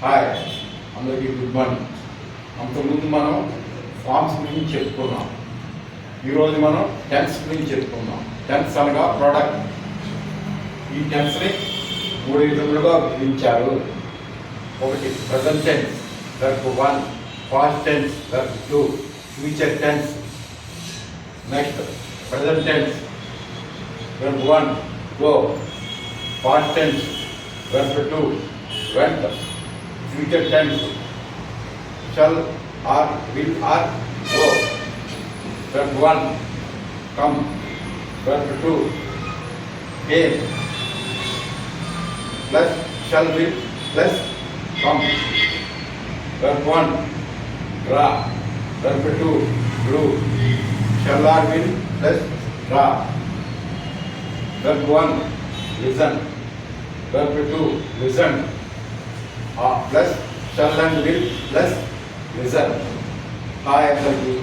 Hi అందరికీ good morning. అంతకుముందు మనం ఫార్మ్స్ గురించి చెప్పుకున్నాం. ఈరోజు మనం టెన్స్ గురించి చెప్పుకున్నాం. టెన్స్ అనగా ప్రోడక్ట్. ఈ టెన్స్ని 3 విధములుగా విభజించారు. ఒకటి present tense, verb 1, past tense, verb 2, future tense. Next present tense, verb 1 go, past tense, verb 2 went, future tense shall or will or go. Verb 1 come, verb 2 came, plus shall will plus come. Verb 1 draw, verb 2 drew, shall or will plus draw. Verb 1 listen, verb 2 listen, plus shall and will plus listen. Hi everybody.